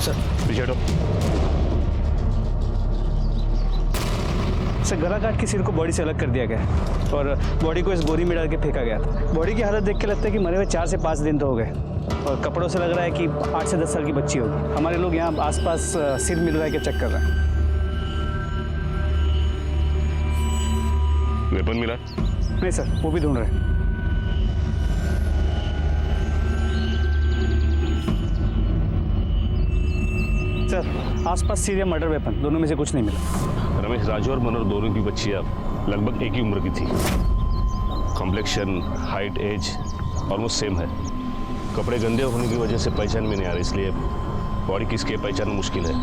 Sir. पीछे हटो। Sir गला काट के सिर को बॉडी से अलग कर दिया गया है और बॉडी को इस बोरी में डाल के फेंका गया था। बॉडी की हालत देख के लगता है कि मरे हुए 4 से 5 दिन तो हो गए और कपड़ों से लग रहा है कि 8 से 10 साल की बच्ची होगी। हमारे लोग यहाँ आसपास सिर मिल रहा है कि चेक कर रहे हैं। वेपन मिला? नहीं सर, वो भी ढूंढ रहे हैं। सर आसपास सीरिया मर्डर वेपन दोनों में से कुछ नहीं मिला। रमेश, राजू और मनोहर दोनों की बच्चियां लगभग एक ही उम्र की थी। Complexion, height, age almost same है। कपड़े गंदे होने की वजह से पहचान में नहीं आ रही, इसलिए बॉडी किसकी है पहचानना मुश्किल है।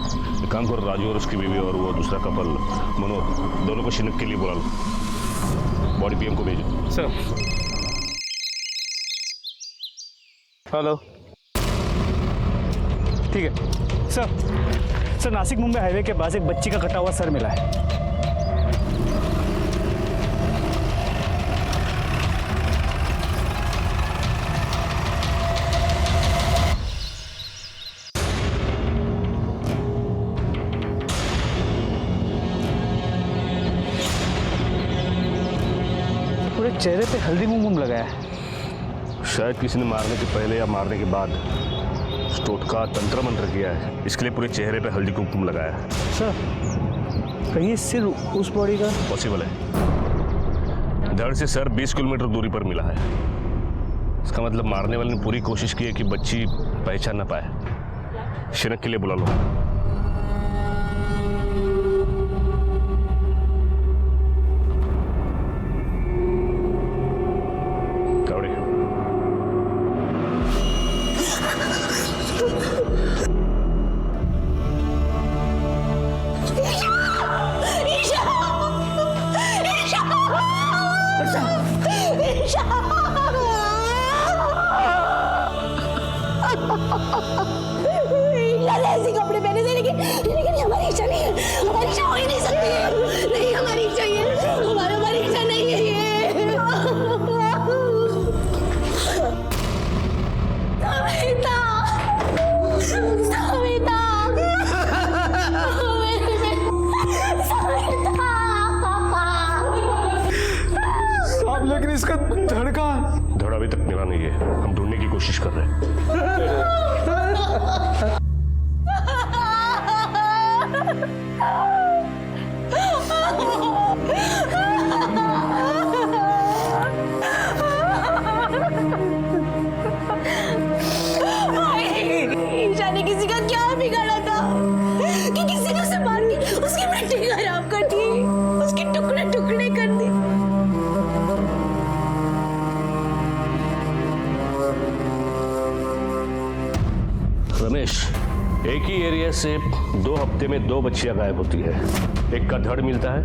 एक काम करो, राजू और उसकी बीवी और वो दूसरा कपल मनोहर, दोनों को शिनक के लिए बुला लो। बॉडी पीएम को भेजो। सर। हेलो, ठीक है सर। नासिक मुंबई हाईवे के पास एक बच्ची का कटा हुआ सर मिला है। पूरे चेहरे पे हल्दी कुमकुम लगाया है। शायद किसी ने मारने के पहले या मारने के बाद टोटका तंत्र मंत्र किया है, इसके लिए पूरे चेहरे पे हल्दी कुमकुम लगाया है। सर कहीं सिर उस बॉडी का? पॉसिबल है। धड़ से सर 20 किलोमीटर दूरी पर मिला है। इसका मतलब मारने वाले ने पूरी कोशिश की है कि बच्ची पहचान ना पाए। शिनक के लिए बुला लो। ऐसे कपड़े पहने थे, लेकिन हमारी इच्छा नहीं है। हमारी इच्छा हो ही नहीं सकती है। नहीं, हमारी इच्छा ये हमारी इच्छा नहीं है ये। सविता, साहब लेकिन इसका धड़ अभी तक मिला नहीं है, हम ढूंढने की कोशिश कर रहे हैं। ईशा ने किसी का क्या बिगाड़ा था कि किसी ने उसे मार के उसकी मिट्टी खराब कर दी, उसके टुकड़े टुकड़े कर दी। रमेश, एक ही एरिया से 2 हफ्ते में 2 बच्चियां गायब होती है। एक का धड़ मिलता है,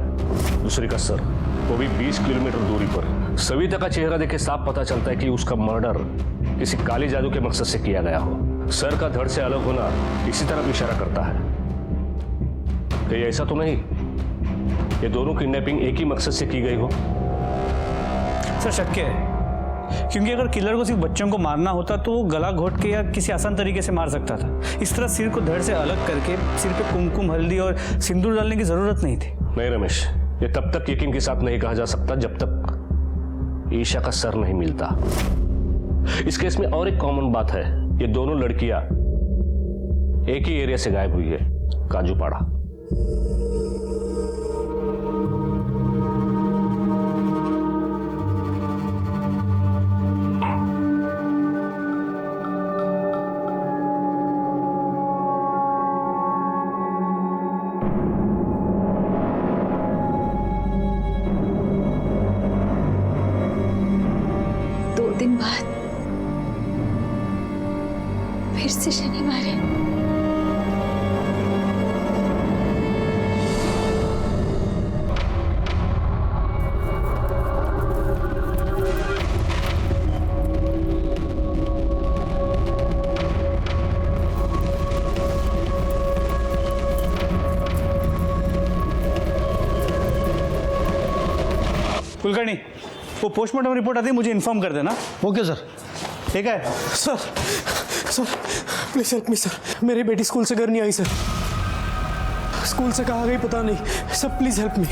दूसरी का सर, वो भी 20 किलोमीटर दूरी पर। सविता का चेहरा देखे साफ पता चलता है कि उसका मर्डर किसी काली जादू के मकसद से किया गया हो। सर का धड़ से अलग होना इसी तरफ इशारा करता है। कहीं ऐसा तो नहीं ये दोनों किडनैपिंग एक ही मकसद से की गई हो? सर शक है, क्योंकि अगर किलर को सिर्फ बच्चों को मारना होता तो वो गला घोट के या किसी आसान तरीके से मार सकता था। इस तरह सिर को धड़ से अलग करके सिर पे कुमकुम, हल्दी और सिंदूर डालने की जरूरत नहीं थी। नहीं रमेश, ये तब तक यकीन के साथ नहीं कहा जा सकता जब तक ईशा का सर नहीं मिलता। इस केस में और एक कॉमन बात है, ये दोनों लड़कियां एक ही एरिया से गायब हुई है, काजूपाड़ा। दिन बाद फिर से शनिवार है। कुलकर्णी, वो पोस्टमार्टम रिपोर्ट आती है मुझे इन्फॉर्म कर देना। Okay sir. ठीक है? Sir sir please help me sir, मेरी बेटी स्कूल से घर नहीं आई सर, स्कूल से कहाँ गई पता नहीं sir, please help me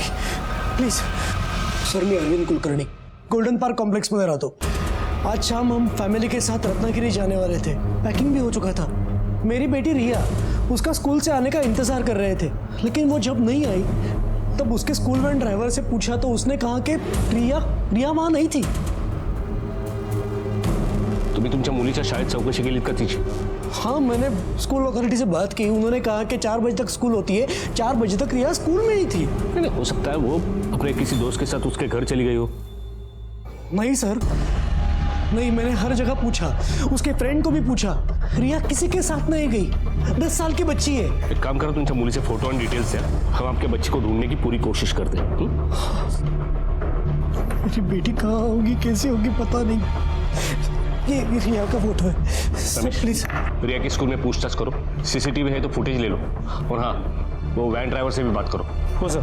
please. Sir मैं Arvind Kulkarni, golden park complex में रहता हूँ। आज शाम हम फैमिली के साथ रत्नागिरी जाने वाले थे, पैकिंग भी हो चुका था। मेरी बेटी रिया उसका स्कूल से आने का इंतजार कर रहे थे, लेकिन वो जब नहीं आई तब उसके स्कूल वैन ड्राइवर से पूछा तो उसने कहा कि रिया वहां नहीं थी। तुम्ही तुमच्या मुलीच्या शाळेत चौकशी केलीत का तिची? हाँ मैंने स्कूल अथॉरिटी से बात की, उन्होंने कहा कि 4 बजे तक स्कूल होती है, 4 बजे तक रिया स्कूल में ही थी। नहीं, हो सकता है वो अपने किसी दोस्त के साथ उसके घर चली गई हो। नहीं सर नहीं, मैंने हर जगह पूछा, उसके फ्रेंड को भी पूछा, रिया किसी के साथ नहीं गई। 10 साल की बच्ची है। एक काम करो, तुमच्या मुलीचे फोटो और डिटेल्स है, हम आपके बच्चे को ढूंढने की पूरी कोशिश करते हैं। मेरी बेटी कहाँ होगी, कैसे होगी पता नहीं। ये रिया का फोटो है सर, प्लीज। रिया के स्कूल में पूछताछ करो, सीसीटीवी है तो फुटेज ले लो, और हाँ वो वैन ड्राइवर से भी बात करो। हो सर।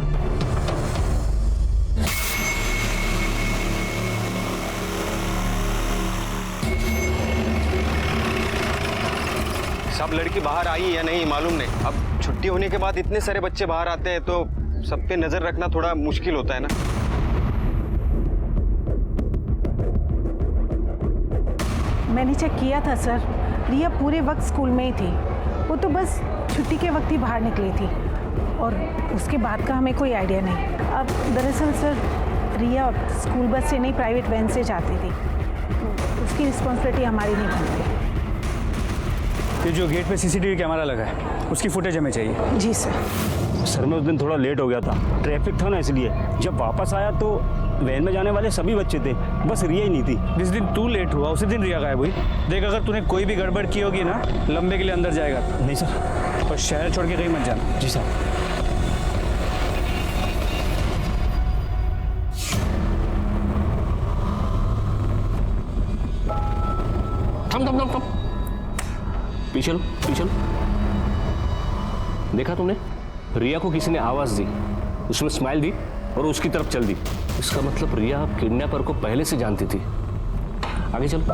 सब लड़की बाहर आई या नहीं मालूम नहीं। अब छुट्टी होने के बाद इतने सारे बच्चे बाहर आते हैं तो सब पे नजर रखना थोड़ा मुश्किल होता है ना। मैंने चेक किया था सर, रिया पूरे वक्त स्कूल में ही थी। वो तो बस छुट्टी के वक्त ही बाहर निकली थी और उसके बाद का हमें कोई आइडिया नहीं। अब दरअसल सर रिया स्कूल बस से नहीं प्राइवेट वैन से जाती थी, तो उसकी रिस्पॉन्सिबिलिटी हमारी नहीं बनती। ये जो गेट पे सीसीटीवी कैमरा लगा है उसकी फुटेज हमें चाहिए। जी सर। सर मैं उस दिन थोड़ा लेट हो गया था, ट्रैफिक था ना, इसलिए जब वापस आया तो वैन में जाने वाले सभी बच्चे थे, बस रिया ही नहीं थी। जिस दिन तू लेट हुआ उसी दिन रिया गायब हुई। देख अगर तूने कोई भी गड़बड़ की होगी ना, लंबे के लिए अंदर जाएगा। नहीं सर। और शहर छोड़ के कहीं मत जाना। जी सर। थम पीछे लो। देखा तुमने, रिया को किसी ने आवाज दी, उसमें स्माइल दी और उसकी तरफ चल दी। इसका मतलब रिया किडनैपर को पहले से जानती थी। आगे चलो।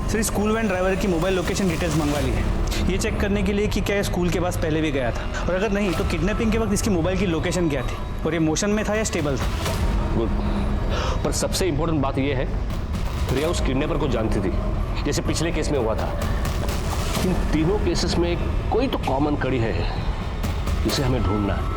सर स्कूल वैन ड्राइवर की मोबाइल लोकेशन डिटेल्स मंगवा ली है, ये चेक करने के लिए कि क्या स्कूल के पास पहले भी गया था, और अगर नहीं तो किडनैपिंग के वक्त इसकी मोबाइल की लोकेशन क्या थी और ये मोशन में था या स्टेबल था। गुड। पर सबसे इंपॉर्टेंट बात यह है, रिया उस किडनैपर को जानती थी, जैसे पिछले केस में हुआ था। इन तीनों केसेस में कोई तो कॉमन कड़ी है, इसे हमें ढूंढना है।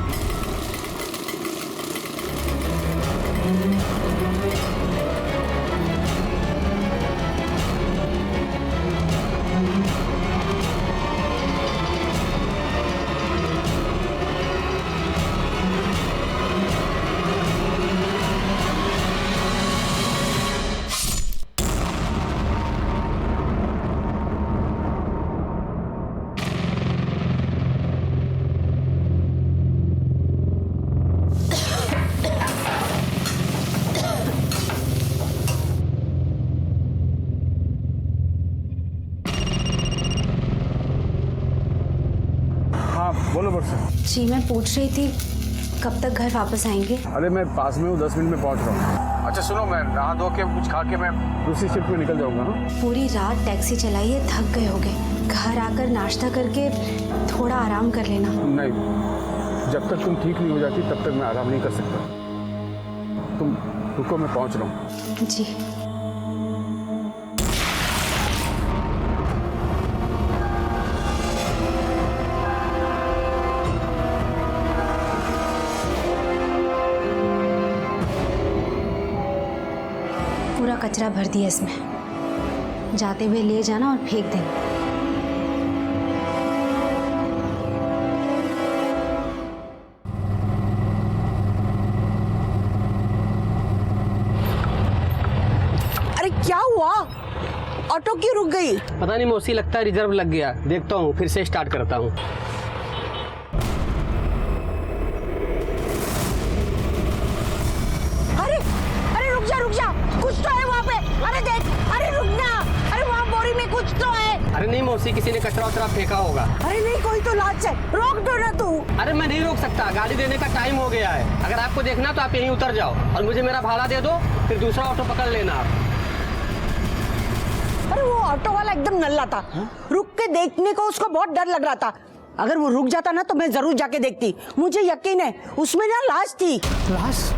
बोलो बरसा। जी मैं पूछ रही थी कब तक घर वापस आएंगे? अरे मैं पास में हूँ, 10 मिनट में पहुँच रहा हूँ। अच्छा सुनो, मैं नहा धो के कुछ खा के मैं दूसरी शिफ्ट में निकल जाऊँगा। हाँ पूरी रात टैक्सी चलाई है, थक गए होगे, घर आकर नाश्ता करके थोड़ा आराम कर लेना। नहीं, जब तक तुम ठीक नहीं हो जाती तब तक मैं आराम नहीं कर सकता। तुम रुको, मैं पहुँच रहा हूँ। जी पूरा कचरा भर दिया इसमें, जाते हुए ले जाना और फेंक देना। अरे क्या हुआ, ऑटो क्यों रुक गई? पता नहीं मौसी, लगता है रिजर्व लग गया। देखता हूँ, फिर से स्टार्ट करता हूँ। रुक जा, कुछ तो है वहाँ पे। अरे देख, अरे रुक ना, अरे वहाँ बोरी में कुछ तो है। अरे नहीं मौसी, किसी ने कचरा वचरा फेंका होगा। अरे नहीं, कोई तो लाच है, रोक दो ना तू। अरे मैं नहीं रोक सकता, गाड़ी देने का टाइम हो गया है। अगर आपको देखना तो आप यहीं उतर जाओ और मुझे मेरा भाड़ा दे दो, फिर दूसरा ऑटो पकड़ लेना आप। अरे वो ऑटो वाला एकदम नल्ला था, रुक के देखने को उसको बहुत डर लग रहा था। अगर वो रुक जाता ना तो मैं जरूर जाके देखती। मुझे यकीन है उसमें ना लाश थी। लाश?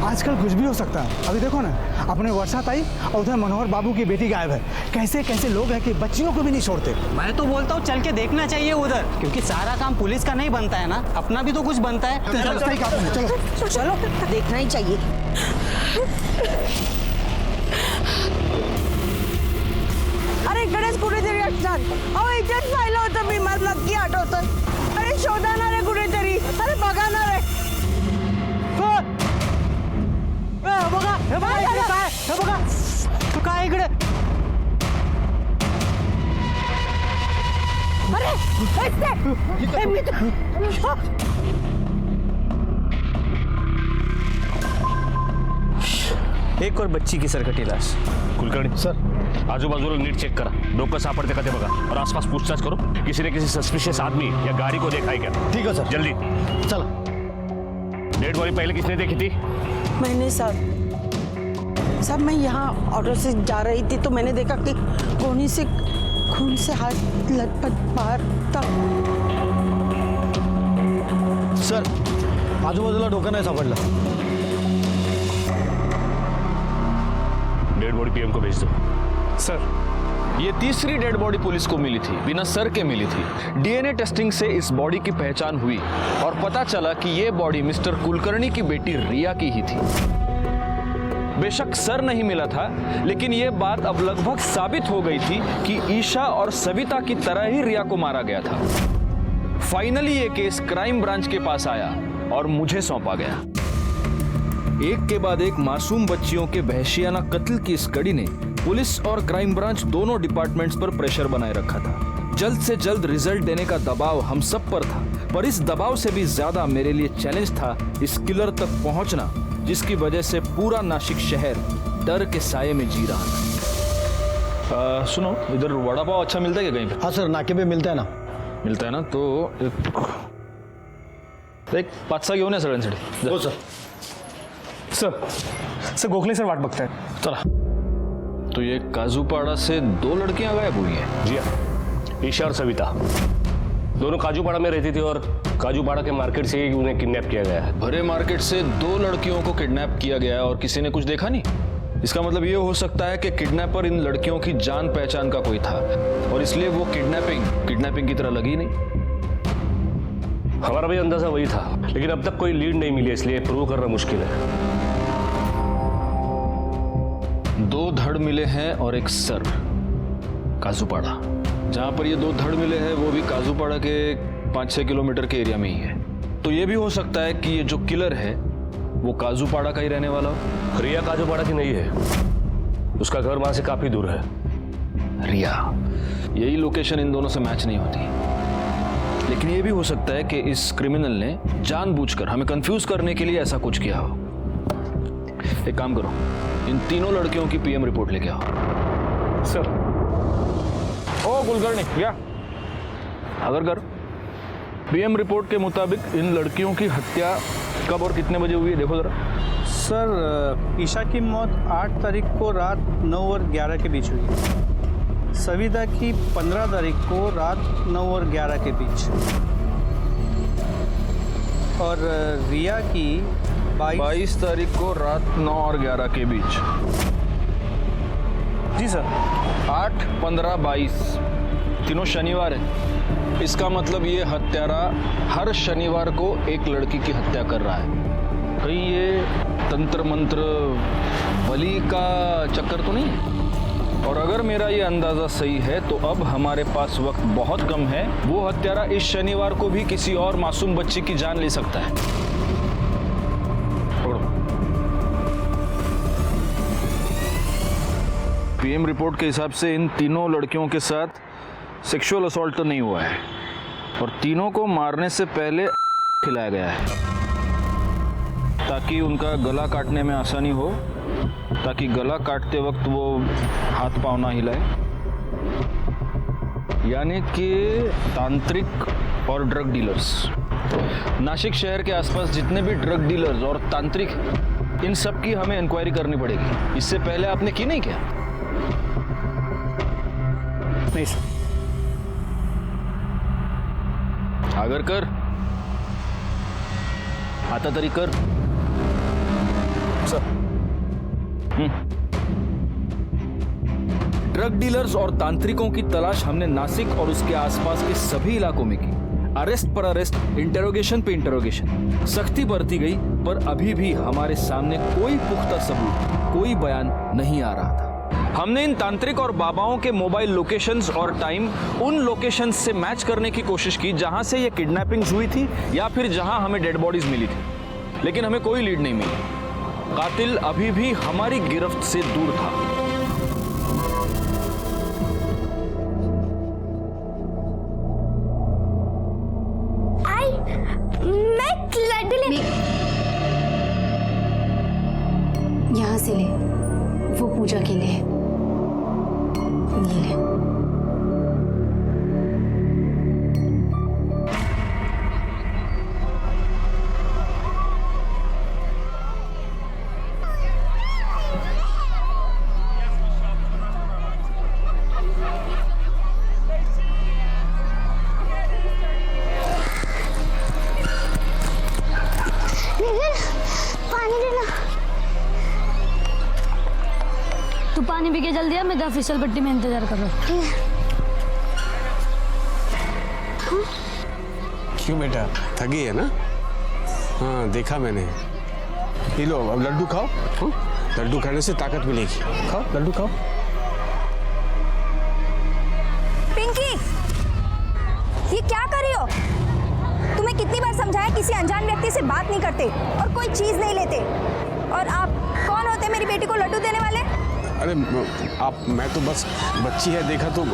आजकल कुछ भी हो सकता है। अभी देखो ना, अपने वर्षा ताई और उधर मनोहर बाबू की बेटी गायब है। कैसे कैसे लोग हैं कि बच्चियों को भी नहीं छोड़ते। मैं तो बोलता हूँ चल के देखना चाहिए उधर, क्योंकि सारा काम पुलिस का नहीं बनता है ना, अपना भी तो कुछ बनता है। चलो चलो देखना ही चाहिए। अरे गणेश कुठेतरी असणार, अहो इथेच पाहिलं होतं मी, मला नक्की आठवतं। अरे शोधा ना रे कुठेतरी, अरे बघा ना रे। तू काय इकडे? अरे मी एक और बच्ची की सरकटी लाश। कुलकर्णी सर, आजूबाजूला नीट चेक करा, डोकं सापडते का ते बघा और आसपास पूछताछ करो, किसी ने किसी सस्पिशियस आदमी या गाड़ी को देखा है क्या? ठीक है सर, जल्दी चलो। डेड बॉडी पहले किसने देखी थी? मैंने साहब मैं यहाँ ऑटो से जा रही थी तो मैंने देखा कि कोने से खून से हाथ लटपट बाहर था। सर, आजूबाजूला डोकं नाही सापडलं। डेड बॉडी पीएम को भेज दो। सर, ये तीसरी डेड बॉडी पुलिस को मिली थी, बिना सर के मिली थी। डीएनए टेस्टिंग से इस बॉडी की पहचान हुई और पता चला कि ये बॉडी मिस्टर कुलकर्णी की बेटी रिया की ही थी। बेशक सर नहीं मिला था, लेकिन ये बात अब लगभग साबित हो गई थी कि ईशा और सविता की तरह ही रिया को मारा गया था। फाइनली ये केस क्राइम ब्रांच के पास आया और मुझे सौंपा गया। एक के बाद एक मासूम बच्चियों के वहशियाना कत्ल की इस कड़ी ने पुलिस और क्राइम ब्रांच दोनों डिपार्टमेंट्स पर प्रेशर बनाए रखा था। जल्द से जल्द रिजल्ट देने का दबाव हम सब पर था, पर इस दबाव से भी ज्यादा मेरे लिए चैलेंज था इस किलर तक पहुंचना, जिसकी वजह से पूरा नासिक शहर डर के साये में जी रहा था। सुनो, इधर वड़ा पाव अच्छा मिलता है क्या कहीं पे? हाँ सर, नाके पे मिलता है ना। मिलता है ना, तो एक 5-6 घेऊन या सगळ्यांसाठी। हो सर। सर गोखले सर वाट बघतायत। चला। तो ये काजूपाड़ा से 2 लड़कियां गायब हुई हैं। जी हाँ, ईशा और सविता दोनों काजूपाड़ा में रहती थी और काजूपाड़ा के मार्केट से ही उन्हें किडनैप किया गया है। भरे मार्केट से 2 लड़कियों को किडनैप किया गया और किसी ने कुछ देखा नहीं। इसका मतलब ये हो सकता है कि किडनैपर इन लड़कियों की जान पहचान का कोई था और इसलिए वो किडनैपिंग की तरह लगी नहीं। हमारा भी अंदाजा वही था, लेकिन अब तक कोई लीड नहीं मिली, इसलिए प्रूव करना मुश्किल है। 2 धड़ मिले हैं और एक सर, काजूपाड़ा। जहां पर ये 2 धड़ मिले हैं वो भी काजूपाड़ा के 5-6 किलोमीटर के एरिया में ही है। तो ये भी हो सकता है कि ये जो किलर है वो काजूपाड़ा का ही रहने वाला हो। रिया काजूपाड़ा की नहीं है, उसका घर वहां से काफी दूर है। रिया, यही लोकेशन इन दोनों से मैच नहीं होती। लेकिन ये भी हो सकता है कि इस क्रिमिनल ने जानबूझकर हमें कंफ्यूज करने के लिए ऐसा कुछ किया हो। एक काम करो, इन तीनों लड़कियों की पीएम रिपोर्ट लेके आओ। सर। ओ कुलकर्णी, क्या? अगर कर। पीएम रिपोर्ट के मुताबिक इन लड़कियों की हत्या कब और कितने बजे हुई है, देखो जरा। सर, ईशा की मौत 8 तारीख को रात 9 और 11 के बीच हुई। सविता की 15 तारीख को रात 9 और 11 के बीच, और रिया की 22 तारीख को रात 9 और 11 के बीच। जी सर। 8, 15, 22 तीनों शनिवार है। इसका मतलब ये हत्यारा हर शनिवार को एक लड़की की हत्या कर रहा है। कहीं ये तंत्र मंत्र बलि का चक्कर तो नहीं है? और अगर मेरा ये अंदाजा सही है तो अब हमारे पास वक्त बहुत कम है। वो हत्यारा इस शनिवार को भी किसी और मासूम बच्ची की जान ले सकता है। पीएम रिपोर्ट के हिसाब से इन तीनों लड़कियों के साथ सेक्सुअल असॉल्ट तो नहीं हुआ है और तीनों को मारने से पहले खिलाया गया है ताकि उनका गला काटने में आसानी हो, ताकि गला काटते वक्त वो हाथ पाँव ना हिलाए। यानी कि तांत्रिक और ड्रग डीलर्स। नासिक शहर के आसपास जितने भी ड्रग डीलर्स और तांत्रिक हैं, इन सब की हमें इंक्वायरी करनी पड़ेगी। इससे पहले आपने की नहीं क्या? नहीं सर। अगर कर आता तरी कर सर। ड्रग डीलर्स और तांत्रिकों की तलाश हमने नासिक और उसके आसपास के सभी इलाकों में की। अरेस्ट पर अरेस्ट, इंटेरोगेशन पे इंटेरोगेशन, सख्ती बरती गई, पर अभी भी हमारे सामने कोई पुख्ता सबूत, कोई बयान नहीं आ रहा था। हमने इन तांत्रिक और बाबाओं के मोबाइल लोकेशंस और टाइम उन लोकेशंस से मैच करने की कोशिश की जहां से ये किडनैपिंग्स हुई थी या फिर जहां हमें डेड बॉडीज मिली थी, लेकिन हमें कोई लीड नहीं मिली। कातिल अभी भी हमारी गिरफ्त से दूर था। यहाँ से ले, वो पूजा के लिए। ये ले। तू पानी पी के जल्दी आ, मैं तो फिसल पट्टी में इंतजार कर रहा हूँ। क्यों बेटा, थकी है ना? हाँ देखा मैंने। ये लो अब लड्डू खाओ। लड्डू खाने से ताकत मिलेगी। खाओ लड्डू खाओ। पिंकी, ये क्या कर रही हो? तुम्हें कितनी बार समझाया किसी अनजान व्यक्ति से बात नहीं करते और कोई चीज नहीं लेते। और आप कौन होते मेरी बेटी को लड्डू देने वाले? अरे मैं तो बस बच्ची है, देखा तो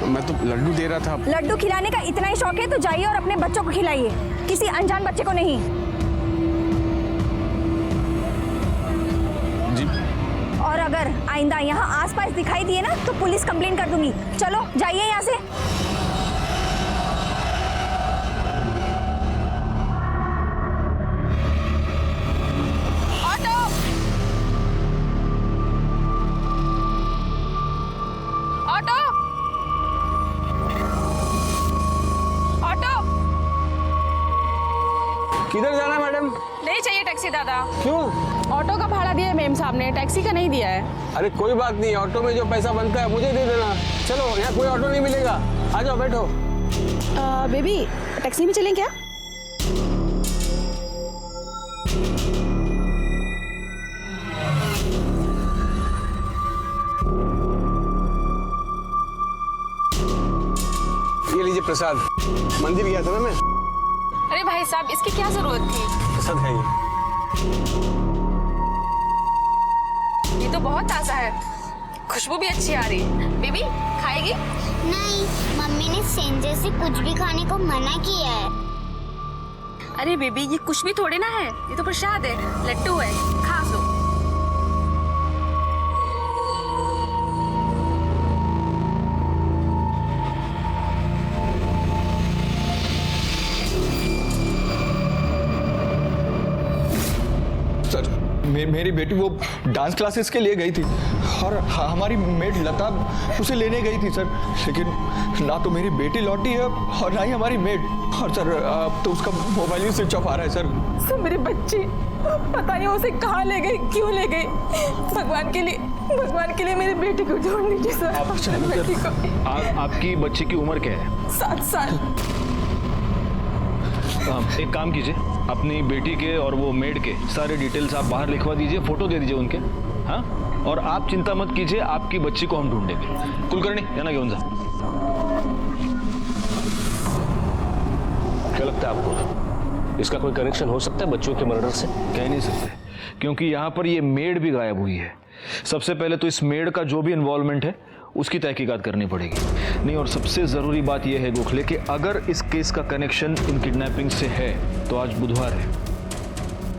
मैं तो लड्डू दे रहा था। लड्डू खिलाने का इतना ही शौक है तो जाइए और अपने बच्चों को खिलाइए, किसी अनजान बच्चे को नहीं। जी। और अगर आइंदा यहाँ आसपास दिखाई दिए ना तो पुलिस कंप्लेन कर दूंगी। चलो जाइए यहाँ से। किधर जाना है मैडम? नहीं चाहिए टैक्सी दादा। क्यों? ऑटो का भाड़ा दिया है मेम साहब ने, टैक्सी का नहीं दिया है। अरे कोई बात नहीं, ऑटो में जो पैसा बनता है मुझे दे देना। चलो, यहाँ कोई ऑटो नहीं मिलेगा, आ जाओ बैठो। बेबी टैक्सी में चलें क्या? ये लीजिए प्रसाद। मंदिर गया था ना मैं। अरे भाई साहब, इसकी क्या जरूरत थी? प्रसाद खाइए। ये तो बहुत ताजा है, खुशबू भी अच्छी आ रही है। बेबी खाएगी? नहीं, मम्मी ने सेंजे से कुछ भी खाने को मना किया है। अरे बेबी, ये कुछ भी थोड़े ना है, ये तो प्रसाद है, लड्डू है, खा लो। मेरी बेटी वो डांस क्लासेस के लिए गई थी और हमारी मेड लता उसे लेने गई थी सर, लेकिन ना तो मेरी बेटी लौटी है और ना ही हमारी मेड। और सर अब तो उसका मोबाइल ही स्विच ऑफ आ रहा है सर। मेरी बच्ची पता नहीं उसे कहाँ ले गई, क्यों ले गई। भगवान के लिए मेरी बेटी को ढूंढ लीजिए सर। आपकी बच्ची की उम्र क्या है? 7 साल। एक काम कीजिए, अपनी बेटी के और वो मेड के सारे डिटेल्स आप बाहर लिखवा दीजिए, फोटो दे दीजिए उनके। हाँ, और आप चिंता मत कीजिए, आपकी बच्ची को हम ढूंढेंगे। कुलकर्णी या ना घेऊन जा। क्या लगता है आपको, इसका कोई कनेक्शन हो सकता है बच्चों के मर्डर से? कह नहीं सकते, क्योंकि यहाँ पर ये मेड भी गायब हुई है। सबसे पहले तो इस मेड का जो भी इन्वॉल्वमेंट है उसकी तहकीकात करनी पड़ेगी। नहीं, और सबसे ज़रूरी बात यह है गोखले कि अगर इस केस का कनेक्शन इन किडनैपिंग से है तो आज बुधवार है,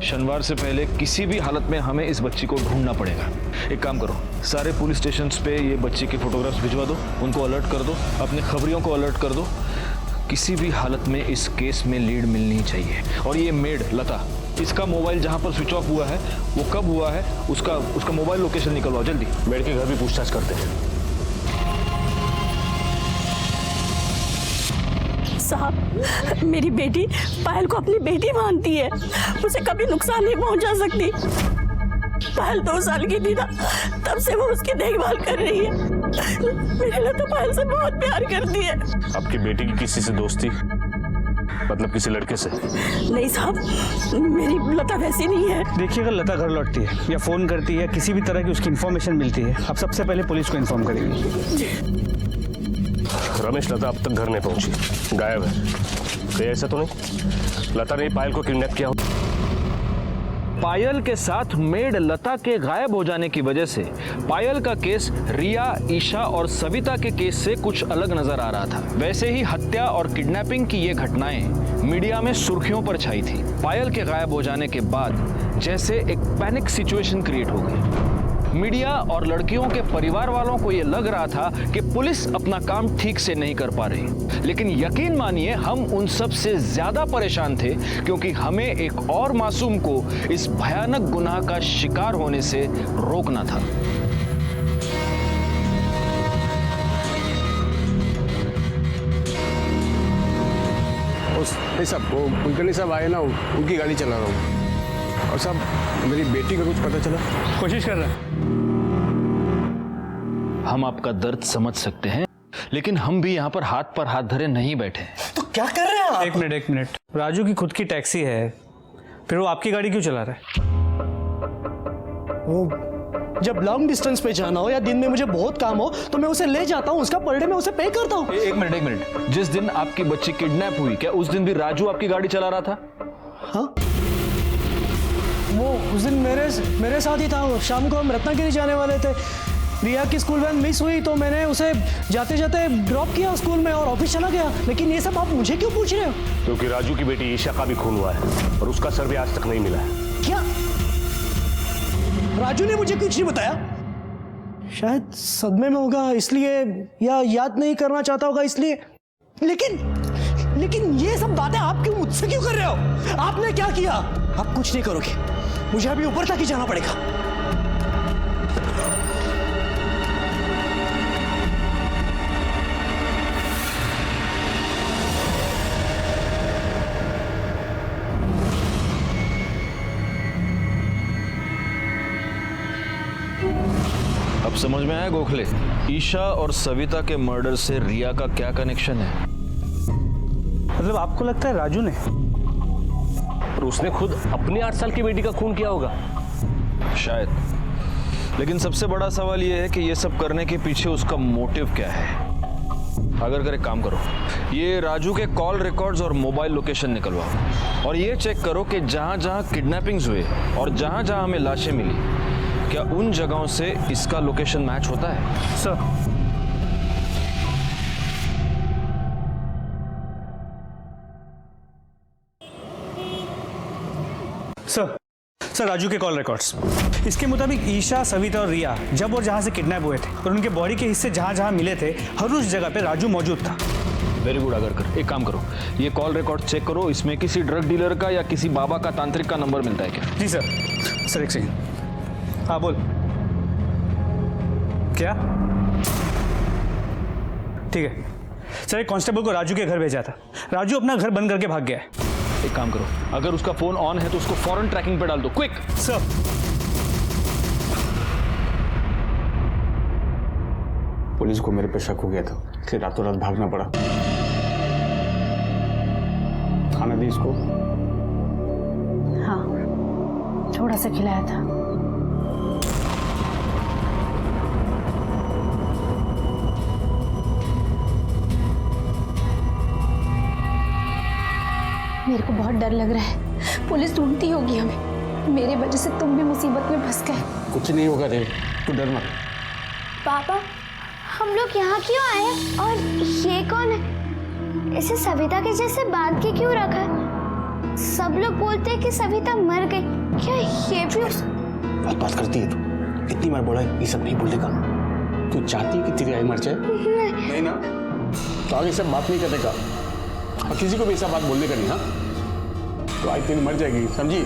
शनिवार से पहले किसी भी हालत में हमें इस बच्ची को ढूंढना पड़ेगा। एक काम करो, सारे पुलिस स्टेशन पे ये बच्ची के फोटोग्राफ्स भिजवा दो, उनको अलर्ट कर दो, अपने खबरियों को अलर्ट कर दो। किसी भी हालत में इस केस में लीड मिलनी चाहिए। और ये मेड लता, इसका मोबाइल जहां पर स्विच ऑफ हुआ है वो कब हुआ है, उसका मोबाइल लोकेशन निकलवाओ जल्दी। मेड के घर भी पूछताछ करते हैं। साहब, मेरी बेटी पायल को अपनी बेटी मानती है, उसे कभी नुकसान नहीं पहुंचा सकती। पायल 2 साल की थी ना, तब से वो उसकी देखभाल कर रही है। मेरी लता पायल से बहुत प्यार करती है। आपकी बेटी की किसी से दोस्ती, मतलब किसी लड़के से? नहीं साहब, मेरी लता वैसी नहीं है। देखिए, अगर लता घर लौटती है या फोन करती है या किसी भी तरह की उसकी इन्फॉर्मेशन मिलती है, आप सबसे पहले पुलिस को इन्फॉर्म करेंगे। रमेश, लता अब तक घर नहीं पहुंची, गायब है। कहीं ऐसा तो नहीं लता ने पायल को किडनैप किया हो? पायल के साथ मेड लता के गायब हो जाने की वजह से पायल का केस रिया, ईशा और सविता के केस से कुछ अलग नजर आ रहा था। वैसे ही हत्या और किडनैपिंग की ये घटनाएं मीडिया में सुर्खियों पर छाई थी। पायल के गायब हो जाने के बाद जैसे एक पैनिक सिचुएशन क्रिएट हो गई। मीडिया और लड़कियों के परिवार वालों को यह लग रहा था कि पुलिस अपना काम ठीक से नहीं कर पा रही, लेकिन यकीन मानिए हम उन सब से ज्यादा परेशान थे, क्योंकि हमें एक और मासूम को इस भयानक गुनाह का शिकार होने से रोकना था। नहीं साहब, वो कुलकर्णी साहब आए ना, उनकी गाड़ी चला रहा हूँ। और साहब, मेरी बेटी का कुछ पता चला? कोशिश कर रहा है। हम आपका दर्द समझ सकते हैं, लेकिन हम भी यहाँ पर हाथ धरे नहीं बैठे। तो क्या कर रहे हैं आप? एक मिनट। राजू की खुद की टैक्सी है, फिर वो आपकी गाड़ी क्यों चला रहा है? वो जब लॉन्ग डिस्टेंस पे जाना हो या दिन में मुझे बहुत काम हो तो मैं उसे ले जाता हूँ, उसका पर डे मैं उसे पे करता हूँ। एक मिनट। जिस दिन आपकी बच्ची किडनैप हुई, क्या उस दिन भी राजू आपकी गाड़ी चला रहा था? हाँ, वो उस दिन मेरे साथ ही था। शाम को हम रत्नागिरी जाने वाले थे। रिया की स्कूल वैन मिस हुई तो मैंने उसे जाते जाते ड्रॉप किया स्कूल में और ऑफिस चला गया। लेकिन ये सब आप मुझे क्यों पूछ रहे हो? क्योंकि राजू की बेटी ईशा का भी खून हुआ है और उसका सर भी आज तक नहीं मिला है। क्या? राजू ने मुझे कुछ नहीं बताया? शायद सदमे में होगा इसलिए, या याद नहीं करना चाहता होगा इसलिए। लेकिन ये सब बातें आप क्यों मुझसे क्यों कर रहे हो? आपने क्या किया? आप कुछ नहीं करोगे, मुझे अभी ऊपर तक ही जाना पड़ेगा। अब समझ में आया गोखले, ईशा और सविता के मर्डर से रिया का क्या कनेक्शन है? मतलब आपको लगता है राजू ने? और उसने खुद अपनी 8 साल की बेटी का खून किया होगा शायद। लेकिन सबसे बड़ा सवाल यह है कि यह सब करने के पीछे उसका मोटिव क्या है। अगर काम करो, ये राजू के कॉल रिकॉर्ड्स और मोबाइल लोकेशन निकलवाओ और ये चेक करो कि जहां जहां किडनैपिंग्स हुए और जहां जहां हमें लाशें मिली, क्या उन जगहों से इसका लोकेशन मैच होता है? सर, राजू के कॉल रिकॉर्ड्स, इसके मुताबिक ईशा, सविता और रिया जब और जहां से किडनैप हुए थे और उनके बॉडी के हिस्से जहां जहां मिले थे, हर उस जगह पे राजू मौजूद था। वेरी गुड आगरकर, एक काम करो, ये कॉल रिकॉर्ड चेक करो, इसमें किसी ड्रग डीलर का या किसी बाबा का तांत्रिक का नंबर मिलता है क्या? जी सर, एक सेकंड। हाँ बोल। क्या? ठीक है सर, एक कांस्टेबल को राजू के घर भेजा था। राजू अपना घर बंद करके भाग गया है। एक काम करो, अगर उसका फोन ऑन है तो उसको फौरन ट्रैकिंग पे डाल दो, क्विक। सर, पुलिस को मेरे पे शक हो गया था, इसलिए रातों रात भागना पड़ा। खाना दी इसको? हाँ, थोड़ा सा खिलाया था। मेरे को बहुत डर लग रहा है, पुलिस ढूंढती होगी हमें। मेरी वजह से तुम भी मुसीबत में फंस गए। कुछ नहीं होगा रे, तू डर मत। पापा, हम लोग यहाँ क्यों आए और ये कौन है? इसे सविता के जैसे बांध के क्यों रखा है? सब लोग बोलते हैं कि सविता मर गई, क्या ये भी बहुत बात करती है तू, इतनी बार बोला ये सब नहीं बोलने का। तू चाहती है कि तेरी आई मर जाए? नहीं ना, तो आगे सब बात नहीं करने का और किसी को भी ऐसा बात बोलने का नहीं। हाँ, तो आई तेरी मर जाएगी, समझी?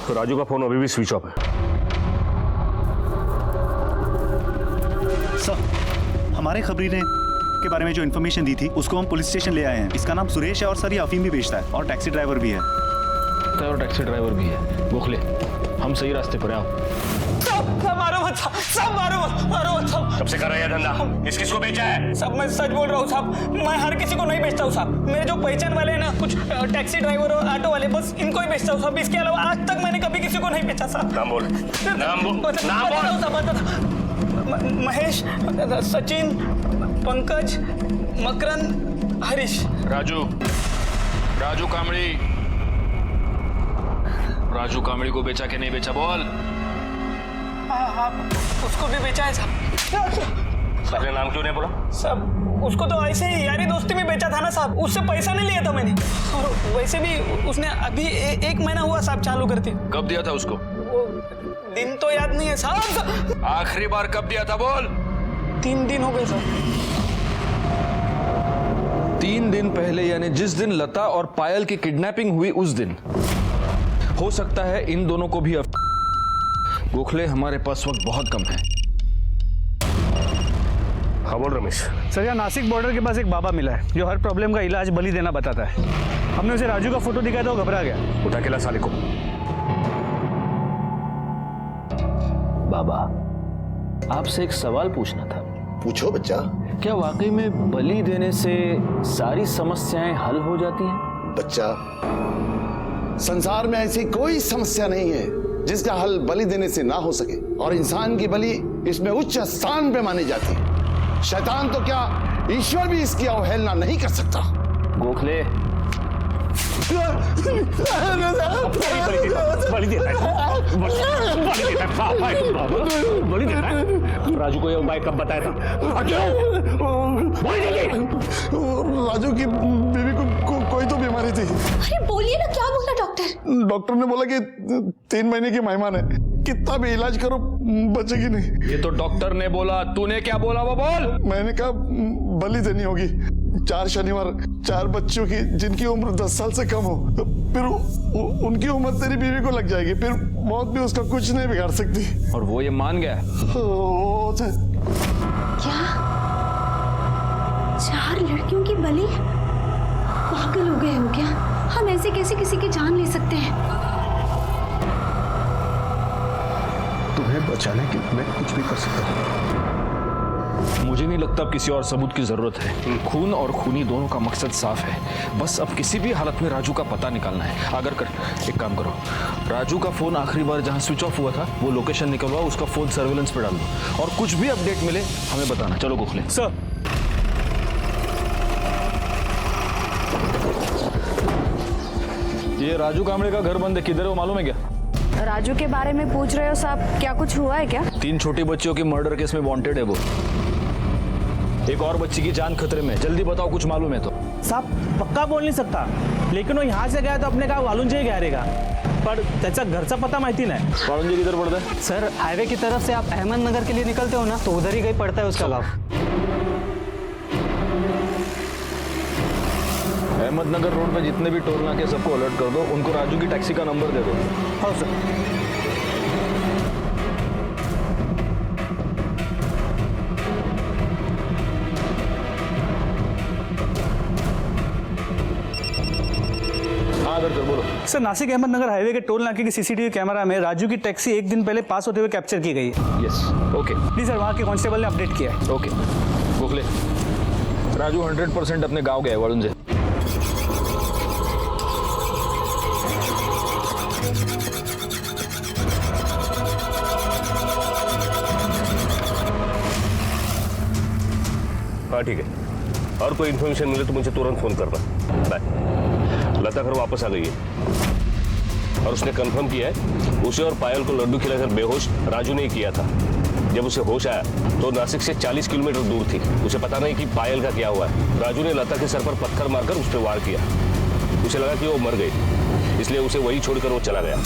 तो राजू का फोन अभी भी स्विच ऑफ है। सर, हमारे खबरी ने के बारे में जो इन्फॉर्मेशन दी थी उसको हम पुलिस स्टेशन ले आए हैं। इसका नाम सुरेश है और सर ये अफीम भी बेचता है और टैक्सी ड्राइवर भी है। और टैक्सी ड्राइवर भी है। गोखले, हम सही रास्ते पर आओ। सब मारो मत साहब, सब मारो मत साहब। कब से कर रहा है धंधा? इस किसको बेचा है? साहब मैं सच बोल रहा हूँ साहब, मैं हर किसी को नहीं बेचता हूँ साहब। मेरे जो पहचान वाले हैं ना, कुछ टैक्सी ड्राइवर और ऑटो वाले, बस इनको ही बेचता हूँ साहब। इसके अलावा आज तक मैंने कभी किसी को नहीं बेचा साहब। नाम बोल, नाम बोल, नाम बोल। महेश, सचिन, पंकज, मकरंद, हरीश। राजू कामड़ी को बेचा कि नहीं बेचा बोल। हाँ, उसको भी बेचा है साहब। पहले नाम क्यों नहीं बोला? साहब उसको तो ऐसे ही यारी दोस्ती में बेचा था ना साहब, उससे पैसा नहीं लिया था मैंने। और वैसे भी उसने अभी 1 महीना हुआ साहब चालू करते। कब दिया था उसको? वो दिन तो याद नहीं है साहब। आखिरी बार कब दिया था बोल। 3 दिन हो गए साहब। 3 दिन पहले, यानी जिस दिन लता और पायल की किडनैपिंग हुई उस दिन। हो सकता है इन दोनों को भी। गोखले, हमारे पास वक्त बहुत कम है। हाँ बोल रमेश। सर, यहाँ नासिक बॉर्डर के पास एक बाबा मिला है जो हर प्रॉब्लम का इलाज बलि देना बताता है। हमने उसे राजू का फोटो दिखाया तो वो घबरा गया। उठा के ला साले को। बाबा, आपसे एक सवाल पूछना था। पूछो बच्चा। क्या वाकई में बलि देने से सारी समस्याएं हल हो जाती हैं? बच्चा, संसार में ऐसी कोई समस्या नहीं है जिसका हल बलि देने से ना हो सके, और इंसान की बलि इसमें उच्च स्थान पे मानी जाती है। शैतान तो क्या, ईश्वर भी इसकी अवहेलना नहीं कर सकता। गोखले, राजू को ये उपाय कब बताया था? राजू की बीवी को कोई तो बीमारी थी। अरे बोलिए ना, क्या बोला डॉक्टर? डॉक्टर ने बोला कि 3 महीने की मेहमान है, कितना भी इलाज करो बचेगी नहीं। ये तो डॉक्टर ने बोला, तूने क्या बोला वो बोल। मैंने कहा बलि देनी होगी। 4 शनिवार 4 बच्चों की जिनकी उम्र 10 साल से कम हो, फिर उनकी उम्र तेरी बीवी को लग जाएगी, फिर मौत भी उसका कुछ नहीं बिगाड़ सकती। और वो ये मान गया। क्या 4 लड़कियों की बलि? पागल हो गए हो क्या? हम ऐसे कैसे किसी की जान ले सकते हैं? तुम्हें बचाने के लिए मैं कुछ भी कर सकता हूँ। मुझे नहीं लगता अब किसी और सबूत की जरूरत है। खून और खूनी दोनों का मकसद साफ है। बस अब किसी भी हालत में राजू का पता निकालना है। अगर कर एक काम करो, राजू का फोन आखिरी बार जहां स्विच ऑफ हुआ था वो लोकेशन निकलवाओ, उसका फोन सर्वेलेंस पे डाल दो, और कुछ भी अपडेट मिले हमें बताना। चलो गोखले। सर, ये राजू कामड़े का घर बंद है, किधर है वो मालूम है क्या? राजू के बारे में पूछ रहे हो साहब, क्या कुछ हुआ है क्या? 3 छोटी बच्चियों के मर्डर केस में वांटेड है वो। एक और बच्ची की जान खतरे में। जल्दी बताओ, कुछ मालूम है तो। साहब पक्का बोल नहीं सकता, लेकिन वो यहाँ से गया तो अपने गाव वालुंजे गया रहेगा, पर त्याचा घरचा पता माहिती नहीं। वालुंजे किधर पड़ता है? सर, हाईवे की तरफ से आप अहमदनगर के लिए निकलते हो ना, तो उधर ही कहीं पड़ता है उसका गाँव। अहमदनगर रोड पे जितने भी टोल नाके सबको अलर्ट कर दो, उनको राजू की टैक्सी का नंबर दे दो। हाँ सर। बोलो सर, नासिक अहमदनगर हाईवे के टोल नाके की सीसीटीवी कैमरा में राजू की टैक्सी 1 दिन पहले पास होते हुए कैप्चर की गई है। Yes, okay. प्लीज सर, वहाँ के कांस्टेबल ने अपडेट किया है। ओके गोखले, राजू 100% अपने गांव गया वालुंजे। हाँ ठीक है, और कोई इन्फॉर्मेशन मिले तो मुझे तुरंत फोन करना। बाय। लता घर वापस आ गई है और उसने कंफर्म किया है उसे और पायल को लड्डू खिलाकर बेहोश राजू ने ही किया था। जब उसे होश आया तो नासिक से 40 किलोमीटर दूर थी। उसे पता नहीं कि पायल का क्या हुआ है। राजू ने लता के सर पर पत्थर मारकर उस पर वार किया। उसे लगा कि वो मर गई, इसलिए उसे वही छोड़कर वो चला गया।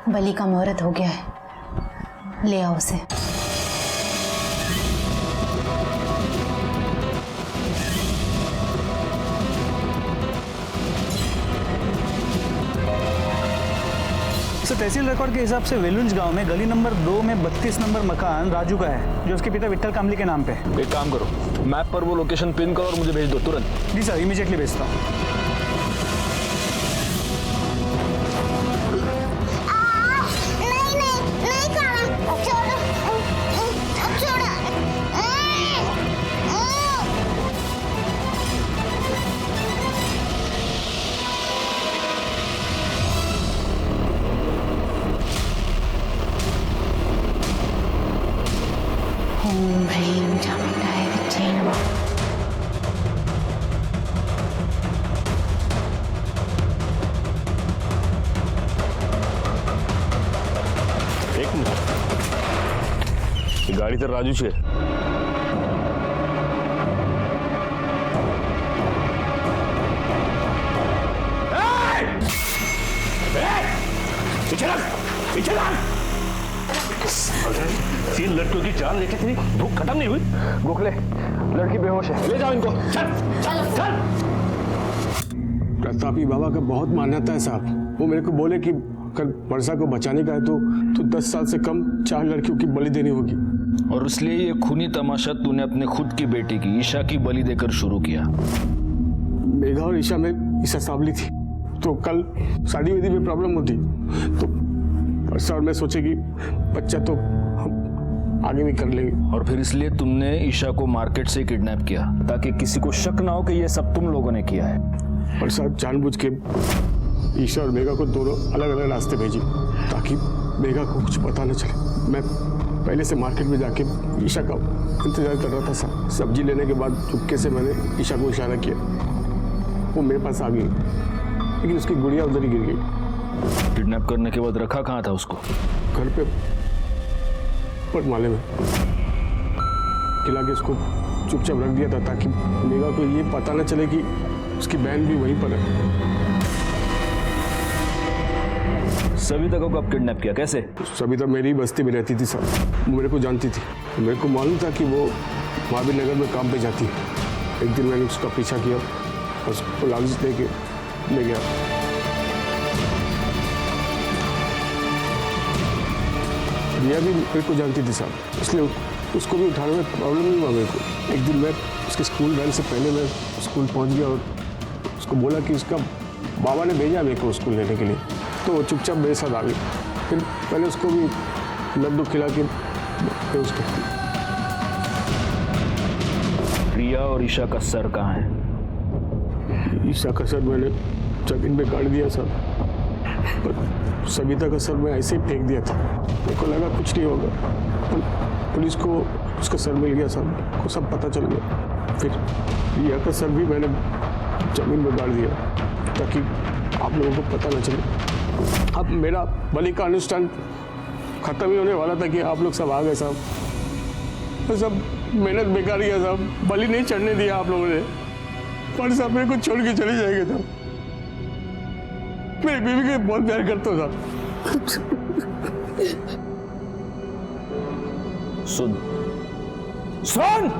बलि का मुहूर्त हो गया है, ले आओ उसे। सर, तहसील रिकॉर्ड के हिसाब से वेलुंज गांव में गली नंबर 2 में 32 नंबर मकान राजू का है, जो उसके पिता विट्ठल कामली के नाम पे है। एक काम करो, मैप पर वो लोकेशन पिन करो और मुझे भेज दो तुरंत। जी सर, इमीडिएटली भेजता हूँ। ओम ह्रीं चामुंडाय विद्महे नमः। एक मिनट, गाड़ी तो राजू છે। पीछे लग। तीन लड़कियों की जान लेके तेरी भूख खत्म नहीं हुई? गोखले, लड़की बेहोश है, ले जाओ इनको। चल चल चल। प्रतापी बाबा का बहुत मान्यता है साहब। वो मेरे को बोले कि अगर वर्षा को बचाने का है तो 10 साल से कम 4 लड़कियों की बलि देनी होगी। और इसलिए ये खूनी तमाशा तूने अपने खुद की बेटी की ईशा की बलि देकर शुरू किया। मेघा और ईशा में ईशा सांवली थी, तो कल शादी विधि में प्रॉब्लम होती तो वर्षा और मैं सोचे कि बच्चा तो हम आगे भी कर लेंगे। और फिर इसलिए तुमने ईशा को मार्केट से किडनैप किया ताकि किसी को शक ना हो कि ये सब तुम लोगों ने किया है। वर्षा जानबूझ के ईशा और मेघा को दोनों अलग अलग रास्ते भेजी ताकि मेघा को कुछ पता न चले। मैं पहले से मार्केट में जाके ईशा का इंतजार कर रहा था साहब। सब्जी लेने के बाद चुपके से मैंने ईशा को इशारा किया, वो मेरे पास आ गई, लेकिन उसकी गुड़िया उधर ही गिर गई। किडनैप करने के बाद रखा कहाँ था उसको? घर पे ऊपर माले में खिला के उसको चुपचाप रख दिया था ताकि मेघा को ये पता न चले कि उसकी बहन भी वहीं पर है। सविता को कब किडनैप किया, कैसे? सविता मेरी बस्ती में रहती थी साहब, वो मेरे को जानती थी। मेरे को मालूम था कि वो महावीर नगर में काम पे जाती है। एक दिन मैंने उसका पीछा किया और उसको लालच दे के ले गया। रिया भी मेरे को जानती थी साहब, इसलिए उसको भी उठाने में प्रॉब्लम नहीं हुआ मेरे को। एक दिन मैं उसके स्कूल वैन से पहले मैं स्कूल पहुंच गया और उसको बोला कि उसका बाबा ने भेजा मेरे को स्कूल लेने के लिए, तो वो चुपचाप मेरे साथ आ गई। फिर मैंने उसको भी लड्डू खिला के फिर उसको। रिया और ईशा का सर कहाँ है? ईशा का सर मैंने जमीन में गाड़ दिया सर, पर सविता का सर मैं ऐसे ही फेंक दिया था। मेरे को लगा कुछ नहीं होगा, पुलिस को उसका सर मिल गया साहब, को सब पता चल गया। फिर रिया का सर भी मैंने जमीन में गाड़ दिया ताकि आप लोगों को पता न चले। अब मेरा बलि का अनुष्ठान खत्म ही होने वाला था कि आप लोग सब आ गए साहब। तो सब मेहनत बेकार किया साहब, बलि नहीं चढ़ने दिया आप लोगों ने। पर साहब मेरे को छोड़ के चले जाएंगे साहब, मेरी बीवी के बहुत प्यार करता हूँ साहब। सुन सुन,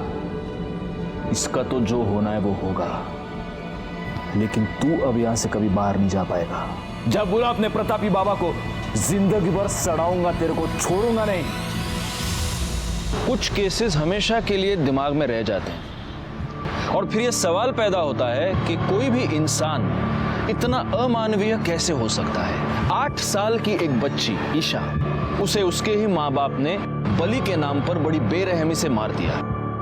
इसका तो जो होना है वो होगा, लेकिन तू अब यहां से कभी बाहर नहीं जा पाएगा। जब बोला अपने प्रतापी बाबा को, जिंदगी भर सड़ाऊंगा तेरे को, छोड़ूंगा नहीं। कुछ केसेस हमेशा के लिए दिमाग में रह जाते हैं और फिर यह सवाल पैदा होता है कि कोई भी इंसान इतना अमानवीय कैसे हो सकता है। 8 साल की एक बच्ची ईशा, उसे उसके ही माँ बाप ने बलि के नाम पर बड़ी बेरहमी से मार दिया।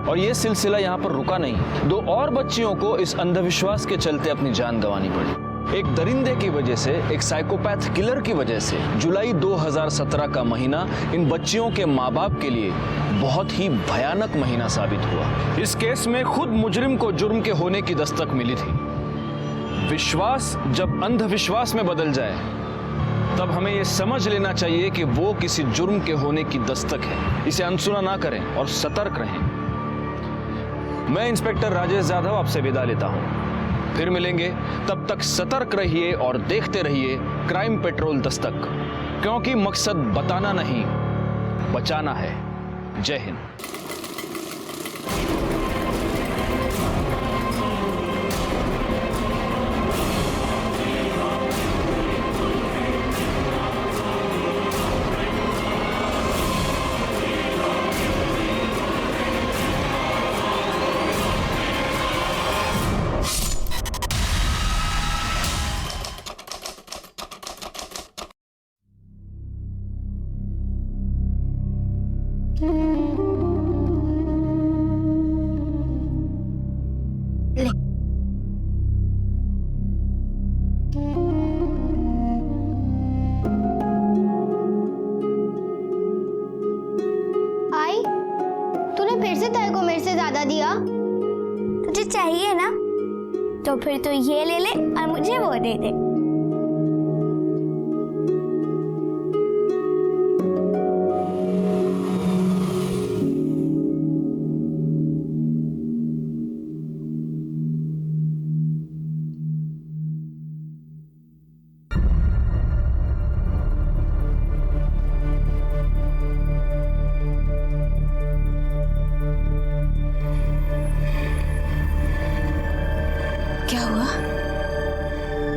और यह सिलसिला यहाँ पर रुका नहीं, 2 और बच्चियों को इस अंधविश्वास के चलते अपनी जान गंवानी पड़ी। एक दरिंदे की वजह से, एक साइकोपैथ किलर की वजह से जुलाई 2017 का महीना इन बच्चियों के माँ बाप के लिए बहुत ही भयानक महीना साबित हुआ। इस केस में खुद मुजरिम को जुर्म के होने की दस्तक मिली थी। विश्वास जब अंधविश्वास में बदल जाए तब हमें यह समझ लेना चाहिए कि वो किसी जुर्म के होने की दस्तक है। इसे अनसुना ना करें और सतर्क रहें। मैं इंस्पेक्टर राजेश यादव आपसे विदा लेता हूं। फिर मिलेंगे, तब तक सतर्क रहिए और देखते रहिए क्राइम पेट्रोल दस्तक, क्योंकि मकसद बताना नहीं, बचाना है। जय हिंद। आई, तूने फिर से तय को मेरे से ज्यादा दिया। तुझे चाहिए ना, तो फिर तो ये ले ले और मुझे वो दे दे। क्या हुआ?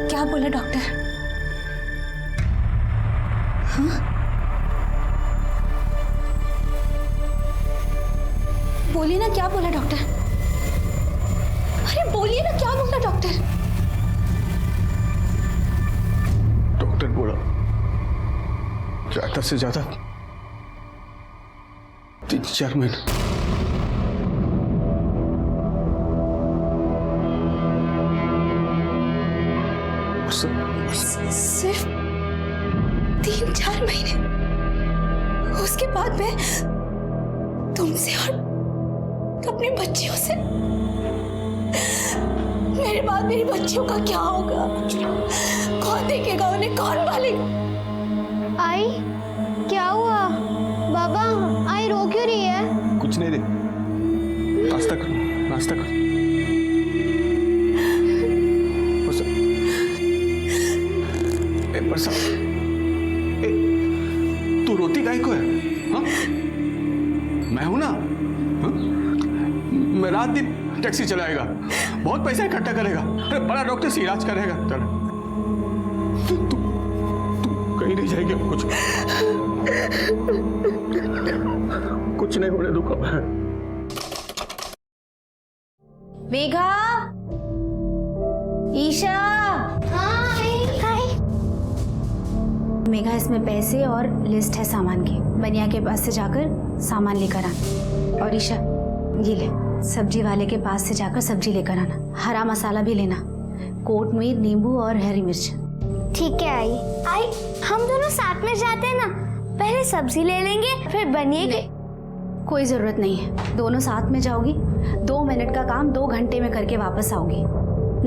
क्या बोला डॉक्टर? हाँ? बोलिए ना, क्या बोला डॉक्टर? अरे बोलिए ना, क्या बोला डॉक्टर? डॉक्टर बोला ज्यादा से ज्यादा 3-4 महीने। सिर्फ 3-4 महीने? उसके बाद मैं तुमसे और अपनी बच्चियों से, मेरे बाद मेरी बच्चियों का क्या होगा? कौन देखेगा उन्हें? कौन पालेगा? आई, क्या हुआ? बाबा, आई रो क्यों रही है? कुछ नहीं रे, नाश्ता करो, नाश्ता करो। तू रोती काहे को है? हाँ? मैं हूं ना, हाँ? मैं रात दिन टैक्सी चलाएगा, बहुत पैसा इकट्ठा करेगा, अरे बड़ा डॉक्टर से इलाज करेगा। चल तू कहीं नहीं जाएगी। कुछ नहीं होने दूंगा मैं। मेघा, ईशा। मेघा, इसमें पैसे और लिस्ट है सामान की, बनिया के पास से जाकर सामान लेकर आना। और ईशा, ये ले, सब्जी वाले के पास से जाकर सब्जी लेकर आना। हरा मसाला भी लेना, कोटमीर, नींबू और हरी मिर्च। ठीक है आई। आई, हम दोनों साथ में जाते हैं ना, पहले सब्जी ले लेंगे फिर बनिए के। कोई जरूरत नहीं है, दोनों साथ में जाओगी, 2 मिनट का काम 2 घंटे में करके वापस आओगी।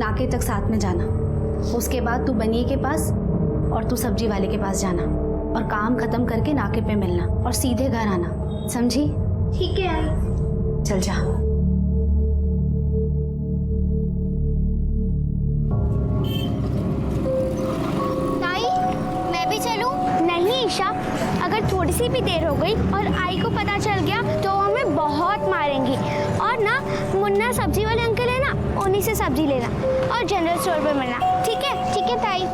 नाके तक साथ में जाना, उसके बाद तू बनिए के पास और तू सब्जी वाले के पास जाना, और काम खत्म करके नाके पे मिलना और सीधे घर आना, समझी? ठीक है आई। चल जा। ताई, मैं भी चलूं? नहीं ईशा, अगर थोड़ी सी भी देर हो गई और आई को पता चल गया तो हमें बहुत मारेंगी। और ना, मुन्ना सब्जी वाले अंकल है ना, उन्हीं से सब्जी लेना और जनरल स्टोर पे मिलना। ठीक है? ठीक है ताई।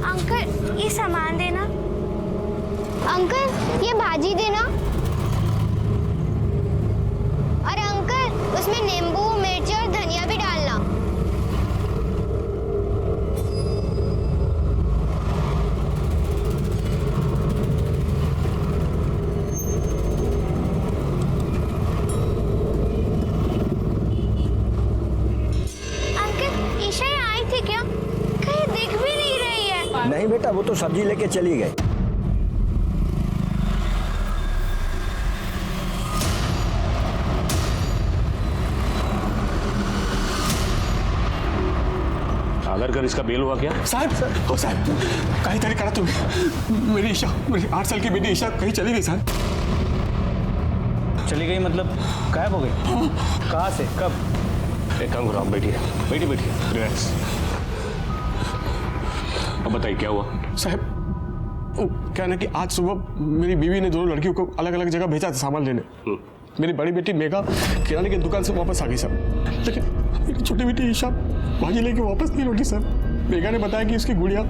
अंकल, ये सामान देना। अंकल, ये भाजी देना। और अंकल, उसमें नींबू, मिर्च और धनिया भी डालना। नहीं बेटा, वो तो सब्जी लेके चली गई। अगर कर इसका बेल हुआ क्या? साहब हो साहब कहीं तरी करा तुम्हें। मेरी ईशा, मेरी 8 साल की बेटी ईशा कहीं चली गई साहब। चली गई मतलब गायब हो गई? कहाँ से, कब? एक काम करो, आप बैठिए बैठिए बैठिए, रिलैक्स। अब बताइए क्या हुआ? साहब क्या ना कि आज सुबह मेरी बीवी ने दोनों लड़कियों को अलग अलग जगह भेजा था सामान लेने। मेरी बड़ी बेटी मेघा किराने की दुकान से वापस आ गई साहब, लेकिन मेरी छोटी बेटी ईशा भाजी लेके वापस नहीं लौटी साहब। मेघा ने बताया कि उसकी गुड़िया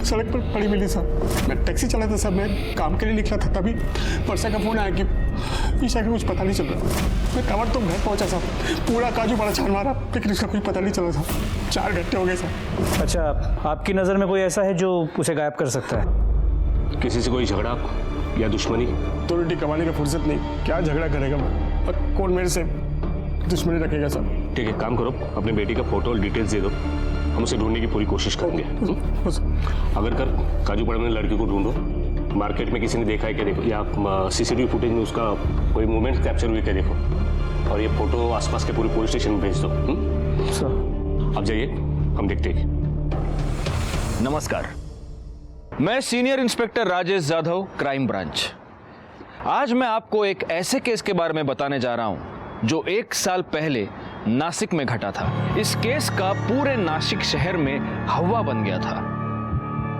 सड़क पर पड़ी मिली साहब। मैं टैक्सी चला था साहब, मैं काम के लिए निकला था, तभी परसा का फोन आया कि ईशा का कुछ पता नहीं चल रहा। मैं कवर तो घर पहुंचा साहब, पूरा काजू बड़ा छान मारा, लेकिन उसका कुछ पता नहीं चला साहब। 4 घंटे हो गए साहब। अच्छा, आपकी नज़र में कोई ऐसा है जो उसे गायब कर सकता है? किसी से कोई झगड़ा या दुश्मनी? तो रोटी कमाने का फुर्सत नहीं, क्या झगड़ा करेगा मैं, और कौन मेरे से दुश्मनी रखेगा साहब। ठीक है, काम करो, अपनी बेटी का फोटो और डिटेल्स दे दो, हम उसे ढूंढने की पूरी कोशिश करेंगे। अगर कर काजूपाड़ा में लड़की को ढूंढो, मार्केट में किसी ने देखा है क्या देखो, या सीसीटीवी फुटेज में उसका कोई मूवमेंट कैप्चर हुई क्या देखो, और ये फोटो आसपास के पूरे पुलिस स्टेशन में भेज दो। अब जाइए, हम देखते हैं। नमस्कार, मैं senior inspector Rajesh Jadhav, crime branch. आज मैं आपको एक ऐसे केस के बारे में बताने जा रहा हूं जो 1 साल पहले नासिक में घटा था। इस केस का पूरे नासिक शहर में हवा बन गया था।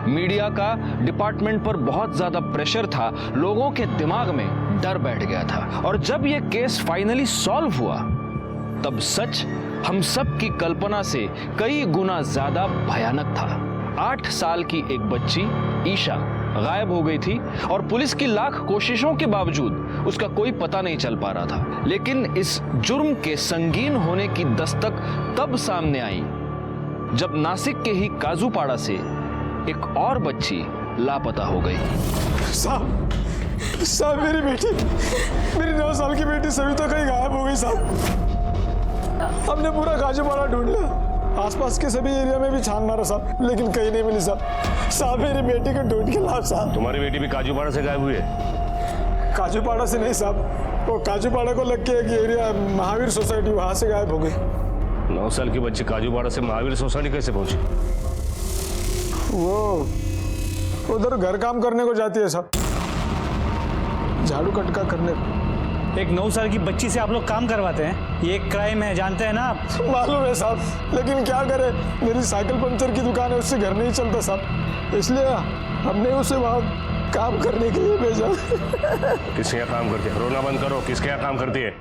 मीडिया का डिपार्टमेंट पर बहुत ज्यादा प्रेशर था, लोगों के दिमाग में डर बैठ गया था, और जब यह केस फाइनली सॉल्व हुआ तब सच हम सब की कल्पना से कई गुना ज्यादा भयानक था। 8 साल की एक बच्ची ईशा गायब हो गई थी और पुलिस की लाख कोशिशों के बावजूद उसका कोई पता नहीं चल पा रहा था। लेकिन इस जुर्म के संगीन होने की दस्तक तब सामने आई जब नासिक के ही काजूपाड़ा से एक और बच्ची लापता हो गई। साहब मेरी बेटी, मेरी 9 साल की बेटी सविता कहीं गायब हो गई साहब। हमने पूरा काजूपाड़ा ढूंढ लिया, आसपास के सभी एरिया में भी छान मारा साहब, लेकिन कहीं नहीं मिली साहब। साहब मेरी बेटी को ढूंढ के लाओ साहब। तुम्हारी बेटी भी काजूपाड़ा से गायब हुई है? काजूपाड़ा से नहीं साहब, वो काजूपाड़ा को लग के एक एरिया महावीर सोसाइटी, वहां से गायब हो गई। 9 साल की बच्ची काजूपाड़ा से महावीर सोसाइटी कैसे पहुंची? वो उधर घर काम करने को जाती है साहब, झाड़ू कटका करने को। एक 9 साल की बच्ची से आप लोग काम करवाते हैं? ये एक क्राइम है, जानते हैं ना आप? मालूम है साहब, लेकिन क्या करें, मेरी साइकिल पंचर की दुकान है, उससे घर नहीं चलता साहब, इसलिए हमने उसे वहाँ काम करने के लिए भेजा। किसके यहाँ काम करती है? रोना बंद करो, किसके यहाँ काम करती है?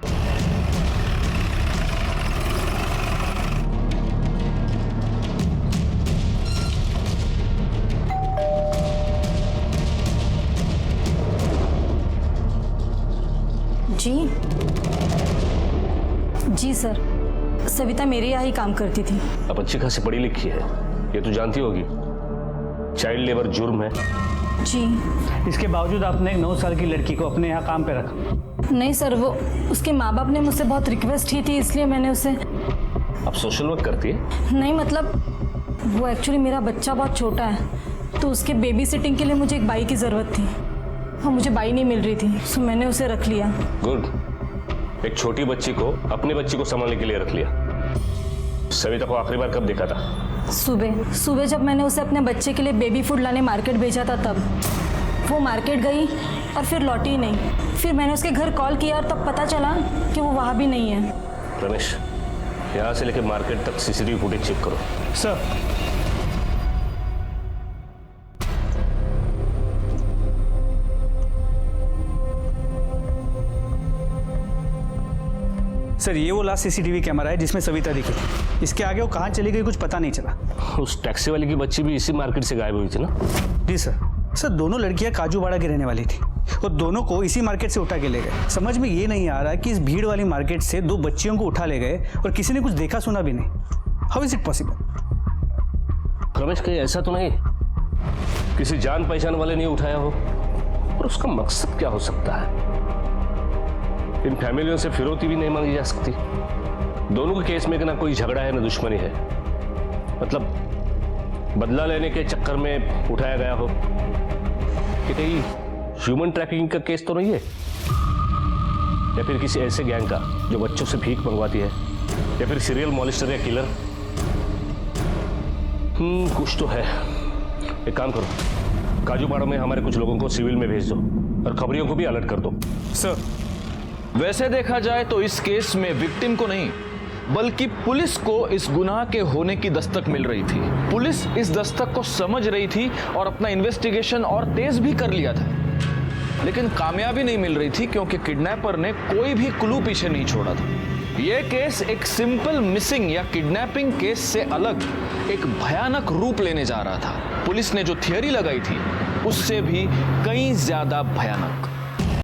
जी सर, सविता मेरे यहाँ ही काम करती थी। अब अच्छी खासी पढ़ी लिखी है, ये तो जानती होगी चाइल्ड लेबर जुर्म है। जी। इसके बावजूद आपने एक 9 साल की लड़की को अपने यहाँ काम पे रखा? नहीं सर, वो उसके माँ बाप ने मुझसे बहुत रिक्वेस्ट की थी, इसलिए मैंने उसे। अब सोशल वर्क करती है? नहीं मतलब वो एक्चुअली मेरा बच्चा बहुत छोटा है, तो उसके बेबी सिटिंग के लिए मुझे एक बाई की ज़रूरत थी और मुझे बाई नहीं मिल रही थी, सो मैंने उसे रख लिया। गुड, एक छोटी बच्ची को अपनी बच्ची को संभालने के लिए रख लिया। सविता को आखिरी बार कब देखा था? सुबह जब मैंने उसे अपने बच्चे के लिए बेबी फूड लाने मार्केट भेजा था, तब वो मार्केट गई और फिर लौटी ही नहीं। फिर मैंने उसके घर कॉल किया और तब पता चला कि वो वहाँ भी नहीं है। रमेश, यहाँ से लेकर मार्केट तक सीसीटीवी फुटेज चेक करो। सर। सर, ये वो लास्ट सीसीटीवी कैमरा है जिसमें सविता दिखी। इसके आगे वो कहाँ चली गई कुछ पता नहीं चला। उस टैक्सी वाली की बच्ची भी इसी मार्केट से गायब हुई थी ना? जी सर, दोनों लड़कियां काजूपाड़ा की रहने वाली थी और दोनों को इसी मार्केट से उठा के ले गए। समझ में ये नहीं आ रहा कि इस भीड़ वाली मार्केट से 2 बच्चियों को उठा ले गए और किसी ने कुछ देखा सुना भी नहीं। How is it possible? Ramesh, कहीं ऐसा तो नहीं किसी जान पहचान वाले ने उठाया हो? और उसका मकसद क्या हो सकता है? इन फैमिलियों से फिरौती भी नहीं मांगी जा सकती। दोनों के केस में ना कोई झगड़ा है ना दुश्मनी है, मतलब बदला लेने के चक्कर में उठाया गया हो। कि कहीं ह्यूमन ट्रैफिकिंग का केस तो नहीं है, या फिर किसी ऐसे गैंग का जो बच्चों से भीख मंगवाती है, या फिर सीरियल मॉलिस्टर या किलर। कुछ तो है। एक काम करो, काजूपाड़ा में हमारे कुछ लोगों को सिविल में भेज दो और खबरियों को भी अलर्ट कर दो। सर, वैसे देखा जाए तो इस केस में विक्टिम को नहीं बल्कि पुलिस को इस गुनाह के होने की दस्तक मिल रही थी। पुलिस इस दस्तक को समझ रही थी और अपना इन्वेस्टिगेशन और तेज भी कर लिया था, लेकिन कामयाबी नहीं मिल रही थी क्योंकि किडनैपर ने कोई भी क्लू पीछे नहीं छोड़ा था। यह केस एक सिंपल मिसिंग या किडनैपिंग केस से अलग एक भयानक रूप लेने जा रहा था। पुलिस ने जो थियरी लगाई थी उससे भी कहीं ज्यादा भयानक।